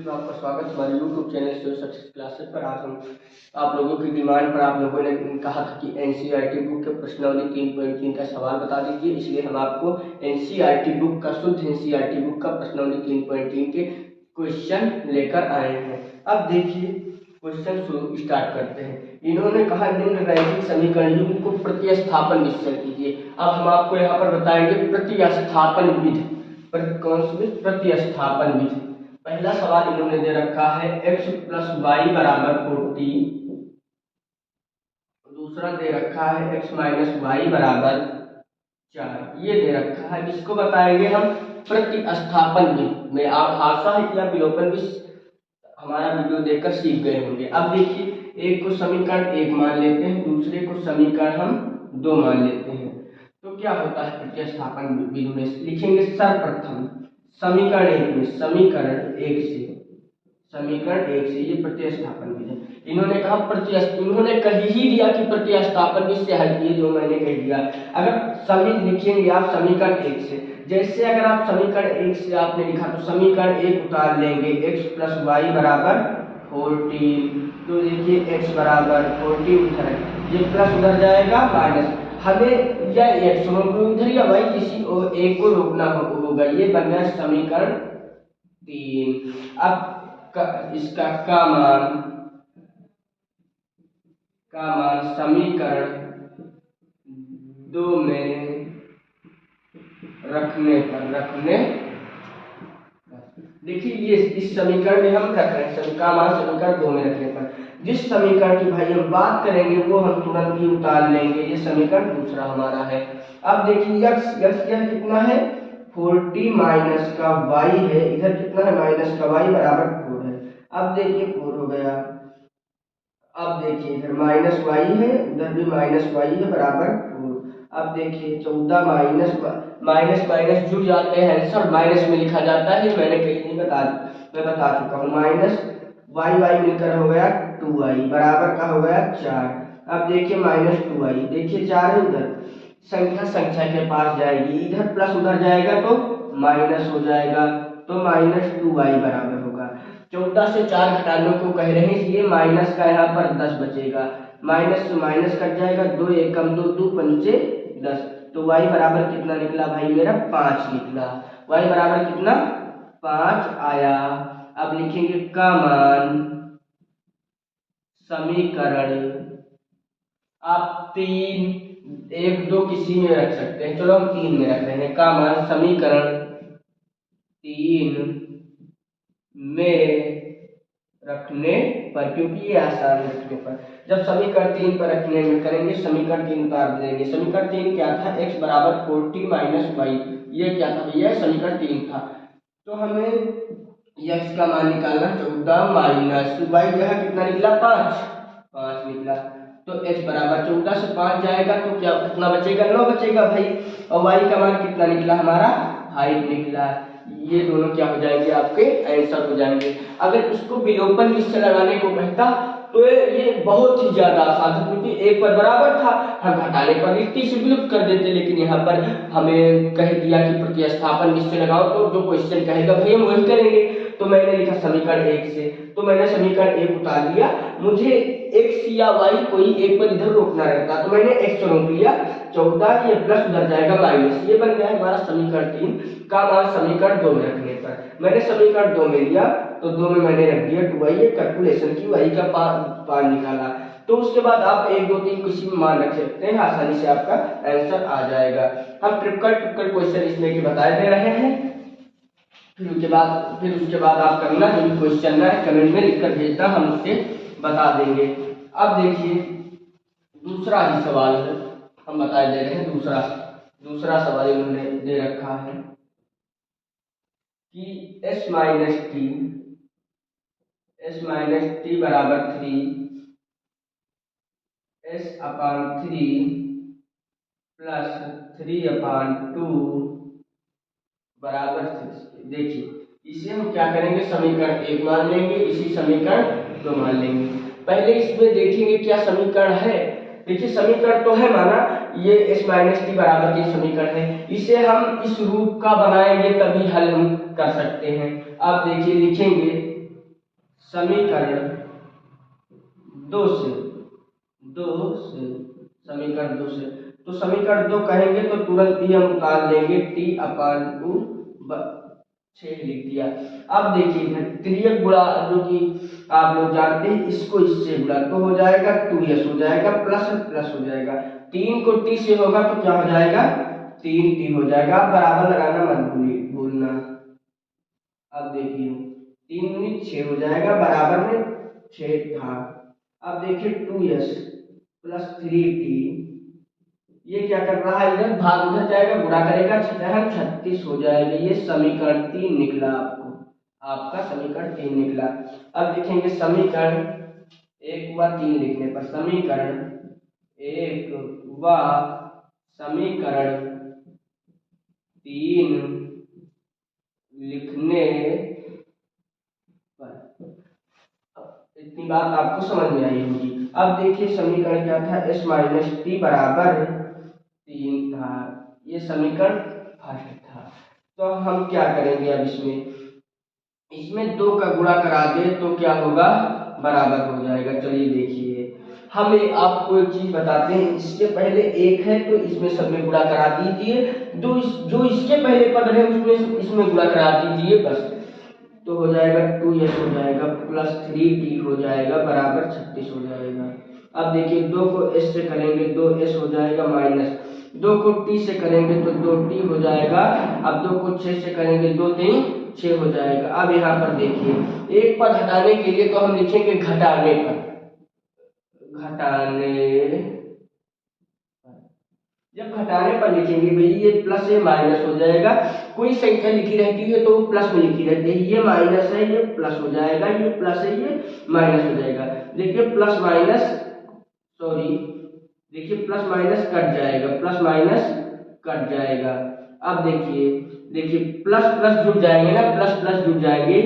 Students, आपका स्वागत हमारे यूट्यूब चैनल से सक्सेस क्लासेस पर। आज हम आप लोगों की डिमांड पर आप लोगों ने कहा था कि एनसीईआरटी बुक के प्रश्नावली 3.3 का सवाल बता दीजिए, इसलिए हम आपको एनसीईआरटी बुक का शुद्ध एनसीईआरटी बुक का प्रश्नावली 3.3 के क्वेश्चन लेकर आए हैं। अब देखिए क्वेश्चन शुरू स्टार्ट करते हैं। इन्होंने कहा निम्न रैखिक समीकरण युग्म को प्रतिस्थापन निश्चय कीजिए। अब हम आपको यहाँ पर बताएंगे प्रतिस्थापन विधि, कौन सी विधि? प्रतिस्थापन विधि। पहला सवाल इन्होंने दे रखा है x प्लस वाई बराबर 40, दूसरा दे रखा है x माइनस वाई बराबर 4, ये दे रखा है। इसको बताएंगे हम प्रतिस्थापन विधि में। आप आशा है कि आप विलोपन विधि हमारा वीडियो देखकर सीख गए होंगे। अब देखिए, एक को समीकरण 1 मान लेते हैं, दूसरे को समीकरण हम 2 मान लेते हैं। तो क्या होता है प्रतिस्थापन विधि में? लिखेंगे सर्वप्रथम समीकरण 1 में समीकरण 1 से ये प्रतिस्थापन विधि। इन्होंने कहा इन्होंने कह ही दिया कि प्रतिस्थापन विधि से हल किए, जो मैंने कह दिया। अगर लिखेंगे आप समीकरण 1 से, जैसे अगर आप समीकरण 1 से आपने लिखा तो समीकरण 1 उतार लेंगे, x प्लस वाई बराबर 14। तो देखिए x बराबर 40 उधर, ये प्लस उधर जाएगा माइनस, हमें या x इधर या y किसी और एक को रोकना होगा। ये बन गया समीकरण 3। अब इसका का मान समीकरण 2 में रखने देखिए, ये इस समीकरण में हम रख रहे हैं का मान समीकरण 2 में रखने पर जिस समीकरण की भाई हम बात करेंगे वो हम तुरंत ही उतार लेंगे। ये समीकरण दूसरा हमारा है। अब देखिए x कितना है 40 माइनस का y है, इधर कितना है माइनस का y बराबर 4 है। अब देखिए 4 हो गया। अब देखिए इधर माइनस y है, उधर भी माइनस y है बराबर 4। अब देखिए 14 माइनस जुड़ जाते हैं, आंसर माइनस में लिखा जाता है। मैंने कहीं नहीं मैं बता चुका हूँ। माइनस y मिलकर हो गया 2y बराबर का हो गया 4। अब देखिए माइनस 2y, देखिए 4 है उधर, संख्या के पास जाएगी, इधर प्लस उधर जाएगा तो माइनस हो जाएगा, तो माइनस 2y बराबर होगा। 14 से 4 घटाने को कह रहे हैं, इसलिए माइनस का यहाँ पर 10 बचेगा। माइनस से माइनस कट जाएगा, 2 एकम 2, 2 पंचे 10, तो y बराबर कितना निकला भाई मेरा 5 निकला। y बराबर कितना 5 आया। अब लिखेंगे का मान समीकरण, आप 3 1 2 किसी में रख सकते हैं, चलो हम 3 में रख रहे हैं। का मान समीकरण 3 में रखने पर, क्योंकि ये आसान है रखने पर। जब समीकरण 3 पर रखने में करेंगे, समीकरण 3 उतार देंगे। समीकरण 3 क्या था? x बराबर 40 माइनस वाई, ये क्या था भैया? समीकरण 3 था। तो हमें x का मान निकालना 14 माइनस वाई, जगह कितना निकला 5 निकला। तो x बराबर 14 से 5 जाएगा तो क्या कितना बचेगा? 9 बचेगा भाई। और y का मान कितना निकला हमारा? 5 निकला। ये दोनों क्या हो जाएंगे? आपके आंसर हो जाएंगे। अगर इसको विलोपन विधि से लगाने को कहता तो ये बहुत ही ज्यादा आसान था, क्योंकि एक पर बराबर था, हम घटाने पर रिक्ति से विलुप्त कर देते। लेकिन यहाँ पर हमें कह दिया कि प्रतिस्थापन विधि से लगाओ, तो जो क्वेश्चन कहेगा भाई हम वही करेंगे। तो मैंने लिखा समीकरण 1 से, तो मैंने समीकरण 1 उतार लिया। मुझे x या y कोई एक पर इधर रोकना रहता, तो मैंने x रोक लिया। 14 ये प्लस उधर जाएगा माइनस, ये बन गया हमारा समीकरण 3 का मान समीकरण 2 में रखने पर। मैंने समीकरण 2 में लिया तो 2 में मैंने रख दिया 2y, ये कैलकुलेशन की y का मान निकाला। तो उसके बाद आप 1 2 3 किसी भी मान रख सकते हैं, आसानी से आपका आंसर आ जाएगा। हम ट्रिपल क्वेश्चन इसमें के बताए दे रहे हैं। फिर उसके बाद आप करना, जो भी क्वेश्चन ना है कमेंट में लिखकर भेजना, हम उससे बता देंगे। अब देखिए दूसरा ही सवाल हम बताए दे रहे हैं। दूसरा सवाल इन्होंने दे रखा है कि s माइनस टी बराबर 3, s/3 प्लस 3/2 बराबर 6। देखिए इसे हम क्या करेंगे? समीकरण 1 मान लेंगे, इसी समीकरण 2 मान लेंगे। पहले इसमें देखेंगे क्या समीकरण है। देखिए समीकरण तो है माना, ये s माइनस टी बराबर की समीकरण है, इसे हम इस रूप का बनाएंगे तभी हल हम कर सकते हैं। अब देखिए लिखेंगे समीकरण दो से समीकरण दो से, तो समीकरण दो कहेंगे तो तुरंत ही हम उतार लेंगे t/2 6 लिख दिया। अब देखिए इधर त्रियक गुणा जो कि आप लोग जानते हैं, इसको इससे गुणा तो हो जाएगा 2s हो जाएगा, प्लस प्लस हो जाएगा, 3 को t से होगा तो क्या हो जाएगा 3t हो जाएगा। अब बराबर लगाना मत भूलना। अब देखिए 3 दूनी 6 हो जाएगा, बराबर में 6 था। अब देखिए 2s प्लस 3t, ये क्या कर रहा है, इधर भाग उधर जाएगा, गुणा करेगा 36 हो जाएगा। ये समीकरण 3 निकला, आपका समीकरण 3 निकला। अब लिखेंगे समीकरण 1 व 3 लिखने पर, समीकरण 1 व समीकरण 3 लिखने पर, इतनी बात आपको समझ में आई होगी। अब देखिए समीकरण क्या था, s माइनस टी बराबर 3 था, ये समीकरण फर्स्ट था। तो हम क्या करेंगे, अब इसमें 2 का गुणा करा दे तो क्या होगा, बराबर हो जाएगा। चलिए देखिए, हम आपको एक चीज बताते हैं, इसके पहले 1 है तो इसमें सब में गुणा करा दीजिए, जो इसके पहले पद रहे उसमें इसमें गुणा करा दीजिए बस, तो हो जाएगा 2s हो जाएगा प्लस 3t हो जाएगा बराबर 36 हो जाएगा। अब देखिए 2 को s से करेंगे 2s हो जाएगा माइनस, 2 को t से करेंगे तो 2t हो जाएगा। अब 2 को 6 से करेंगे 2 3 6 हो जाएगा। अब यहाँ पर देखिए एक पद हटाने के लिए तो हम लिखेंगे घटाने पर, जब घटाने पर लिखेंगे भाई ये प्लस ये माइनस हो जाएगा। कोई संख्या लिखी रहती है तो वो प्लस में लिखी रहती है, ये माइनस है ये प्लस हो जाएगा, ये प्लस है ये माइनस हो जाएगा। देखिए प्लस माइनस, सॉरी देखिए प्लस माइनस कट जाएगा, प्लस माइनस कट जाएगा। अब देखिए प्लस प्लस जुड़ जाएंगे ना, प्लस प्लस जुड़ जाएंगे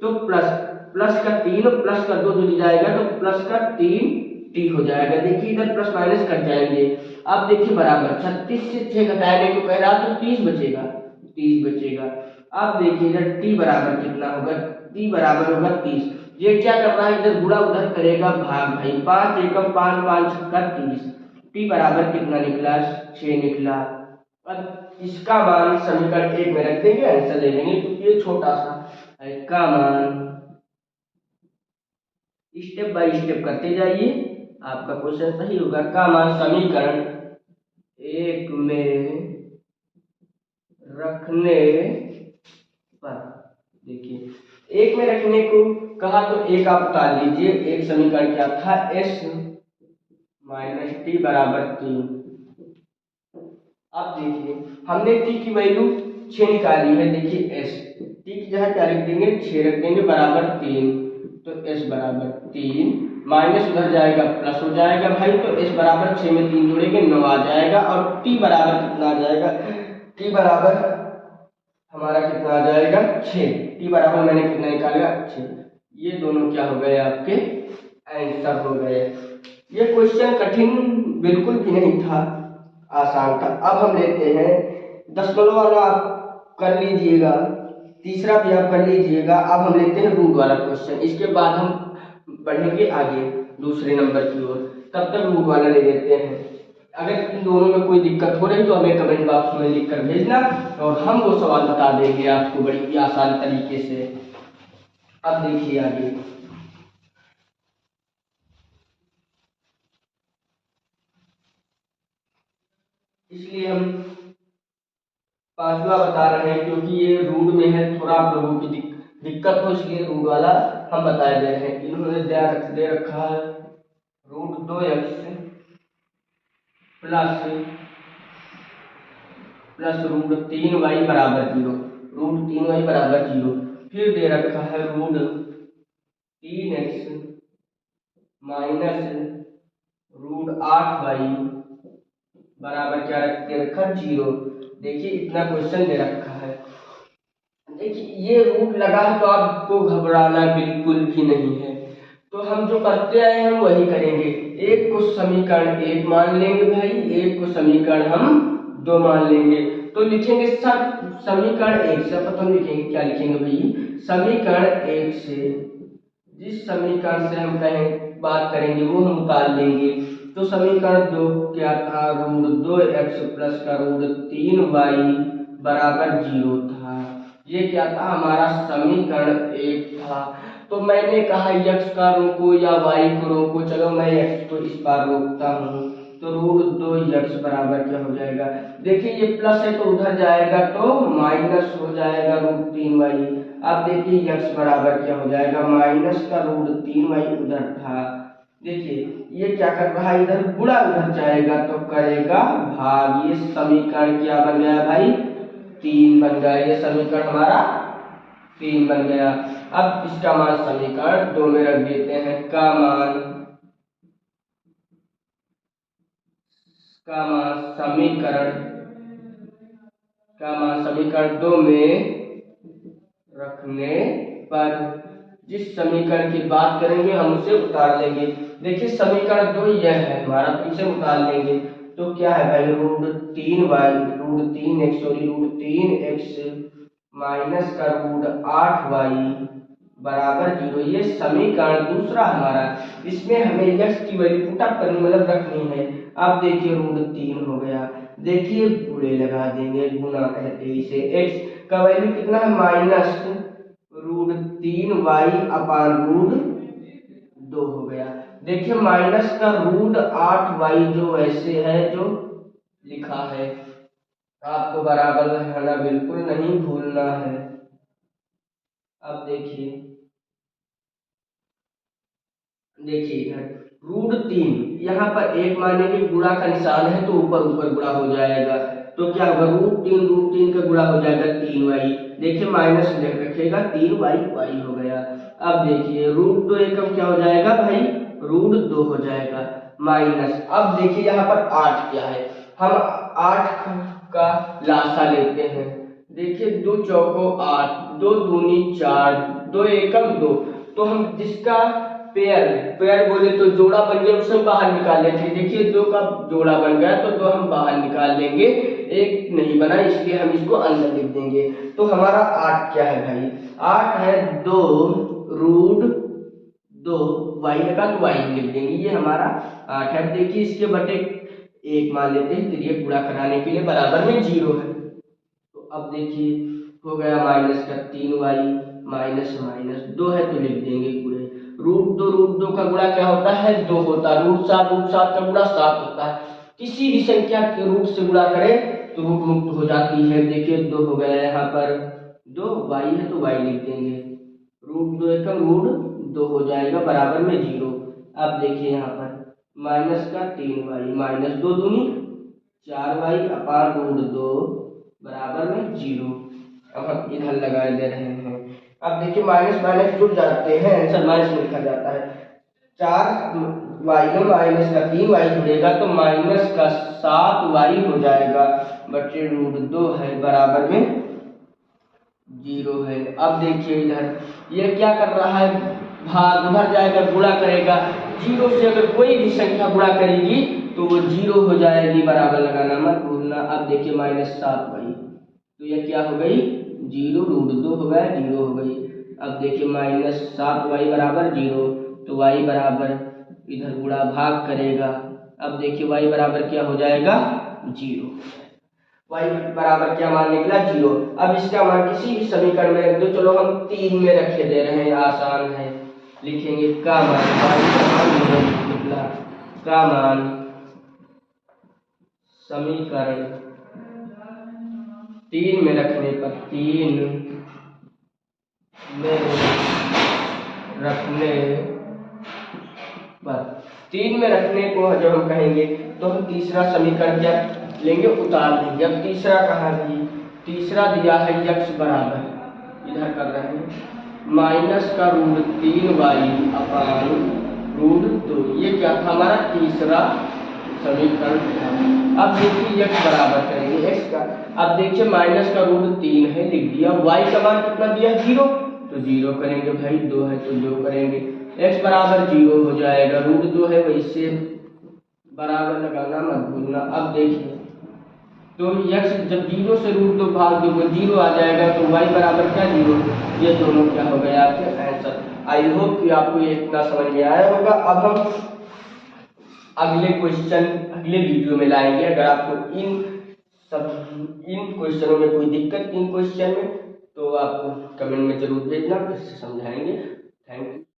तो प्लस प्लस का 3 प्लस का 2 जुड़ जाएगा तो प्लस का 3 टी हो जाएगा। देखिए इधर प्लस माइनस कट जाएंगे। अब देखिए बराबर 36 से 6 घटाने को कह रहा तो 30 बचेगा। अब देखिए इधर टी बराबर कितना होगा, टी बराबर होगा 30। ये क्या कर रहा है, इधर गुणा उधर करेगा भाग, भाई 5 एकम 5 5 छक्का 30, टी बराबर कितना निकला 6 निकला। अब इसका मान समीकरण 1 में रख देंगे, आंसर ले लेंगे क्योंकि ये छोटा सा है। का मान स्टेप बाय स्टेप करते जाइए, आपका क्वेश्चन सही होगा। का मान समीकरण 1 में रखने पर, देखिए 1 में रखने को कहा तो 1 आप उतार लीजिए। एक समीकरण क्या था, s माइनस टी बराबर 3। अब देखिए हमने t की वैल्यू 6 निकाली है, देखिए s t की जगह क्या रख देंगे 6 रख देंगे बराबर 3, तो s बराबर 3 माइनस उधर जाएगा प्लस हो जाएगा भाई, तो s बराबर 6 में 3 जोड़ेंगे 9 आ जाएगा। और t बराबर कितना आ जाएगा, t बराबर हमारा कितना आ जाएगा 6, t बराबर मैंने कितना निकालेगा 6। ये दोनों क्या हो गए आपके आंसर हो गए। ये क्वेश्चन कठिन बिल्कुल भी नहीं था, आसान था। अब हम लेते हैं दशमलव वाला, आप कर लीजिएगा, तीसरा भी आप कर लीजिएगा। अब हम लेते हैं रूट वाला क्वेश्चन, इसके बाद हम बढ़ेंगे आगे दूसरे नंबर की ओर, तब तक रूट वाला ले लेते हैं। अगर इन दोनों में कोई दिक्कत हो रही तो हमें कमेंट बॉक्स में लिख कर भेजना और हम वो सवाल बता देंगे आपको बड़ी ही आसान तरीके से। अब देखिए आगे, इसलिए हम पांचवा बता रहे हैं क्योंकि ये रूट में है, थोड़ा आप लोगों की दिक्कत हो, इसलिए रूट वाला हम बता दे रहे हैं। इन्होंने दे रखा है root 2x plus root 3y बराबर 0, रूट 3y बराबर 0। फिर दे रखा है root 3x minus root 8y बराबर क्या रख रखा 0। देखिए इतना क्वेश्चन दे रखा है। देखिए ये रूट लगा है तो आपको घबराना बिल्कुल भी नहीं है, तो हम जो करते आए हम वही करेंगे। एक को समीकरण 1 मान लेंगे भाई, एक को समीकरण हम 2 मान लेंगे। तो लिखेंगे समीकरण 1 से प्रथम लिखेंगे, क्या लिखेंगे भाई, समीकरण 1 से जिस समीकरण से हम कहें बात करेंगे वो हम निकाल लेंगे। तो समीकरण 2 क्या था, √2x प्लस का √3y बराबर 0 था। ये क्या था, हमारा समीकरण 1 था। तो मैंने कहा x का रोको या y को रोको, चलो मैं x को इस बार रोकता हूँ। तो √2x बराबर क्या हो जाएगा, देखिए ये प्लस है तो उधर जाएगा तो माइनस हो जाएगा √3y। अब देखिए x बराबर क्या हो जाएगा, माइनस का √3y उधर था। देखिए ये क्या कर रहा है, इधर गुणा उधर जाएगा तो करेगा भाग। ये समीकरण क्या बन गया भाई, 3 बन गया। ये समीकरण हमारा 3 बन गया। अब इसका मान समीकरण 2 में रख देते हैं। का मान समीकरण 2 में रखने पर जिस समीकरण की बात करेंगे हम उसे उतार लेंगे। देखिए समीकरण 2 यह है हमारा, तो इसे उतार लेंगे तो क्या है भाई, √3x माइनस का √8y बराबर 0। ये समीकरण दूसरा हमारा, इसमें हमें x की वैल्यू पुट अप करनी मतलब रखनी है। अब देखिए √3 हो गया, देखिए पूरे लगा देंगे, गुना कहते हैं इसे। x का वैल्यू कितना है, माइनस √3y अपान √2 हो गया। देखिए माइनस का √8y जो ऐसे है जो लिखा है, आपको बराबर लगाना बिल्कुल नहीं भूलना है। अब देखिए इधर √3 यहाँ पर एक मानेंगे, गुणा का निशान है तो ऊपर ऊपर गुणा हो जाएगा। तो क्या होगा, √3 का गुणा हो जाएगा 3y। देखिए माइनस रखेगा 3y हो गया। अब देखिए √2 एकम क्या हो जाएगा भाई, √2 हो जाएगा माइनस। अब देखिए यहाँ पर 8 क्या है, हम 8 का लासा लेते हैं। देखिए 2 चौको 8, 2 दूनी 4, 2 एकम 2। तो हम जिसका पेयर बोले तो जोड़ा बन गया, उसे बाहर निकाल लेते हैं। देखिए 2 का जोड़ा बन गया तो 2 हम बाहर निकाल लेंगे, एक नहीं बना इसलिए हम इसको अंदर लिख देंगे। तो हमारा 8 क्या है भाई, 8 है 2√2 y लगा तो y लिख देंगे, ये हमारा 8 है। देखिए इसके बटे 1 मान लेते हैं, तो ये गुणा कराने के लिए बराबर में 0 है। तो अब देखिए हो गया माइनस का 3y माइनस माइनस 2 है तो लिख देंगे पूरे। √2 का गुणा क्या होता है, 2 होता है। √7 का गुणा 7 होता है। किसी भी संख्या के रूट से गुणा करें तो रूट मुक्त हो जाती है। देखिए 2 हो गया, यहाँ पर 2 y है तो y लिख देंगे। √2 एकम √2 हो जाएगा बराबर में 0। अब देखिए यहाँ पर माइनस का 3y माइनस 2 दूनी 4y अपान √2 बराबर में 0। अब हम इधर लगा दे रहे हैं। अब देखिए माइनस माइनस जुड़ जाते हैं, आंसर माइनस में लिखा जाता है। 4y में माइनस का 3y जुड़ेगा तो माइनस का 7y हो जाएगा बटे √2 है बराबर में 0 है। अब देखिए इधर ये क्या कर रहा है, भाग उधर जाएगा गुणा करेगा। 0 से अगर कोई भी संख्या गुणा करेगी तो वो 0 हो जाएगी, बराबर लगाना मत भूलना। अब देखिए माइनस 7y, तो ये क्या हो गई, 0 √2 हो गया 0 हो गई। अब देखिए माइनस 7y बराबर 0, तो y बराबर इधर गुणा भाग करेगा। अब देखिए y बराबर क्या हो जाएगा, 0। y बराबर क्या मान निकला, 0। अब इसका मान किसी भी समीकरण में रख दो, चलो हम 3 में रखे दे रहे हैं, आसान है। लिखेंगे का मान निकला, का मान समीकरण 3 में रखने पर 3 में रखने को जब हम कहेंगे तो हम तीसरा समीकरण क्या लेंगे, उतार लेंगे। अब तीसरा कहाँ भी, तीसरा दिया है x बराबर, इधर कर रहे हैं माइनस का √3y अपान √2। ये क्या था हमारा तीसरा समीकरण था। अब देखिए x बराबर करेंगे x का। अब देखिए माइनस का √3 है लिख दिया, y का मान कितना दिया 0, तो 0 करेंगे भाई, 2 है तो 2 करेंगे। x बराबर 0 हो जाएगा, √2 है वैसे बराबर लगाना मत भूलना। अब देखिए तो x जब 0 से √2 भाग दो 0 आ जाएगा, तो y बराबर क्या 0, ये दोनों क्या हो गया आपके आंसर। आई होप कि आपको ये इतना समझ में आया होगा। अब हम अगले क्वेश्चन अगले वीडियो में लाएंगे। अगर आपको इन क्वेश्चनों में कोई दिक्कत इन क्वेश्चन में, तो आप कमेंट में जरूर भेजना, फिर से समझाएंगे। Thank you.